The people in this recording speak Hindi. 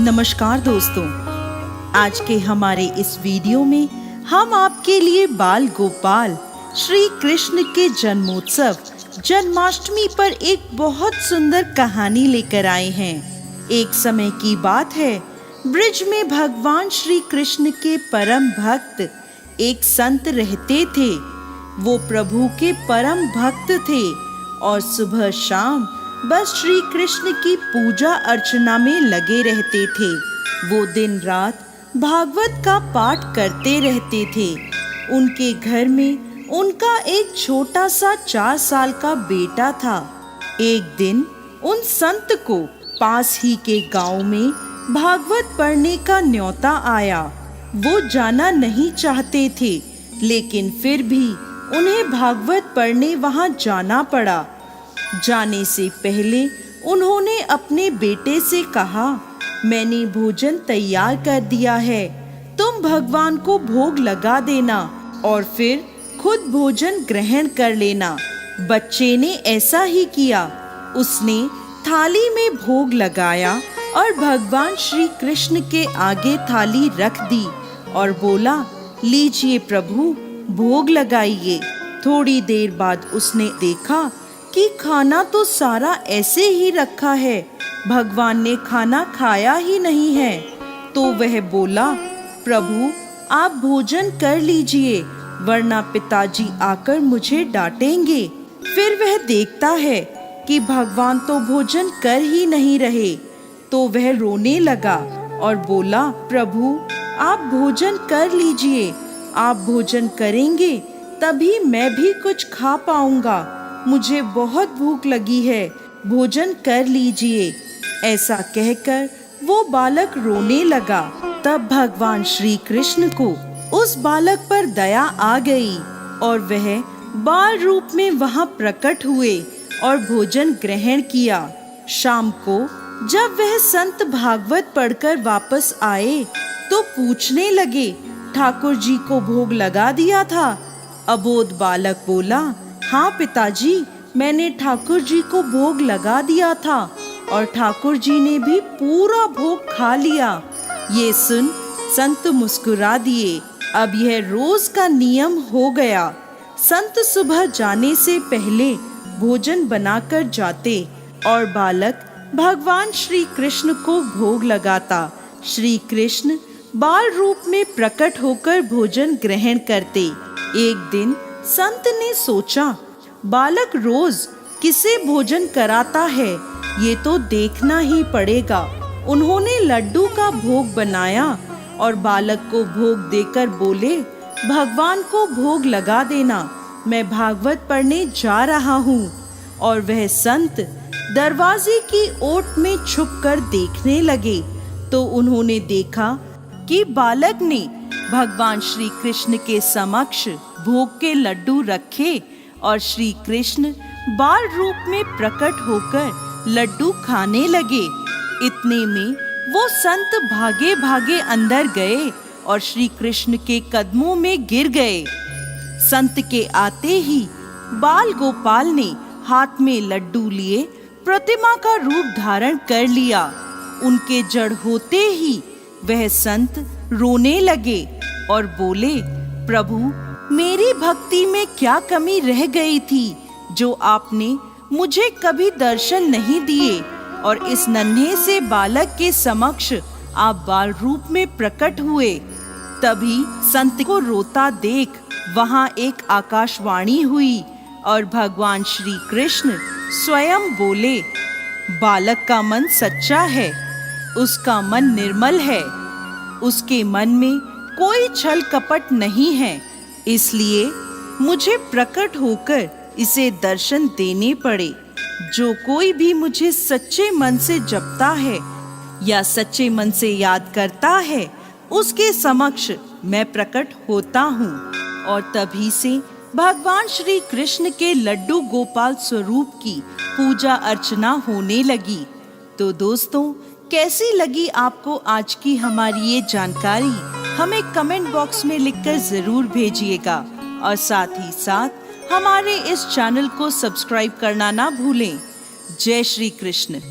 नमस्कार दोस्तों, आज के हमारे इस वीडियो में हम आपके लिए बाल गोपाल श्री कृष्ण के जन्मोत्सव जन्माष्टमी पर एक बहुत सुंदर कहानी लेकर आए हैं। एक समय की बात है, ब्रिज में भगवान श्री कृष्ण के परम भक्त एक संत रहते थे। वो प्रभु के परम भक्त थे और सुबह शाम बस श्री कृष्ण की पूजा अर्चना में लगे रहते थे। वो दिन रात भागवत का पाठ करते रहते थे। उनके घर में उनका एक छोटा सा 4 साल का बेटा था। एक दिन उन संत को पास ही के गांव में भागवत पढ़ने का न्योता आया। वो जाना नहीं चाहते थे, लेकिन फिर भी उन्हें भागवत पढ़ने वहां जाना पड़ा। जाने से पहले उन्होंने अपने बेटे से कहा, मैंने भोजन तैयार कर दिया है, तुम भगवान को भोग लगा देना और फिर खुद भोजन ग्रहण कर लेना। बच्चे ने ऐसा ही किया। उसने थाली में भोग लगाया और भगवान श्री कृष्ण के आगे थाली रख दी और बोला, लीजिए प्रभु, भोग लगाइए। थोड़ी देर बाद उसने देखा कि खाना तो सारा ऐसे ही रखा है, भगवान ने खाना खाया ही नहीं है। तो वह बोला, प्रभु आप भोजन कर लीजिए, वरना पिताजी आकर मुझे डांटेंगे। फिर वह देखता है कि भगवान तो भोजन कर ही नहीं रहे, तो वह रोने लगा और बोला, प्रभु आप भोजन कर लीजिए, आप भोजन करेंगे तभी मैं भी कुछ खा पाऊंगा, मुझे बहुत भूख लगी है, भोजन कर लीजिए। ऐसा कहकर वो बालक रोने लगा। तब भगवान श्री कृष्ण को उस बालक पर दया आ गई और वह बाल रूप में वहां प्रकट हुए और भोजन ग्रहण किया। शाम को जब वह संत भागवत पढ़कर वापस आए तो पूछने लगे, ठाकुर जी को भोग लगा दिया था? अबोध बालक बोला, हाँ पिताजी, मैंने ठाकुर जी को भोग लगा दिया था और ठाकुर जी ने भी पूरा भोग खा लिया। ये सुन संत मुस्कुरा दिए। अब यह रोज का नियम हो गया। संत सुबह जाने से पहले भोजन बनाकर जाते और बालक भगवान श्री कृष्ण को भोग लगाता। श्री कृष्ण बाल रूप में प्रकट होकर भोजन ग्रहण करते। एक दिन संत ने सोचा, बालक रोज किसे भोजन कराता है, ये तो देखना ही पड़ेगा। उन्होंने लड्डू का भोग बनाया और बालक को भोग देकर बोले, भगवान को भोग लगा देना, मैं भागवत पढ़ने जा रहा हूँ। और वह संत दरवाजे की ओट में छुपकर देखने लगे तो उन्होंने देखा कि बालक ने भगवान श्री कृष्ण के समक्ष भोग के लड्डू रखे और श्री कृष्ण बाल रूप में प्रकट होकर लड्डू खाने लगे। इतने में वो संत भागे भागे अंदर गए और श्री कृष्ण के कदमों में गिर गए। संत के आते ही बाल गोपाल ने हाथ में लड्डू लिए प्रतिमा का रूप धारण कर लिया। उनके जड़ होते ही वह संत रोने लगे और बोले, प्रभु मेरी भक्ति में क्या कमी रह गई थी जो आपने मुझे कभी दर्शन नहीं दिए और इस नन्हे से बालक के समक्ष आप बाल रूप में प्रकट हुए। तभी संत को रोता देख वहां एक आकाशवाणी हुई और भगवान श्री कृष्ण स्वयं बोले, बालक का मन सच्चा है, उसका मन निर्मल है, उसके मन में कोई छल कपट नहीं है, इसलिए मुझे प्रकट होकर इसे दर्शन देने पड़े। जो कोई भी मुझे सच्चे मन से जपता है या सच्चे मन से याद करता है, उसके समक्ष मैं प्रकट होता हूँ। और तभी से भगवान श्री कृष्ण के लड्डू गोपाल स्वरूप की पूजा अर्चना होने लगी। तो दोस्तों, कैसी लगी आपको आज की हमारी ये जानकारी? हमें कमेंट बॉक्स में लिखकर जरूर भेजिएगा और साथ ही साथ हमारे इस चैनल को सब्सक्राइब करना ना भूलें। जय श्री कृष्ण।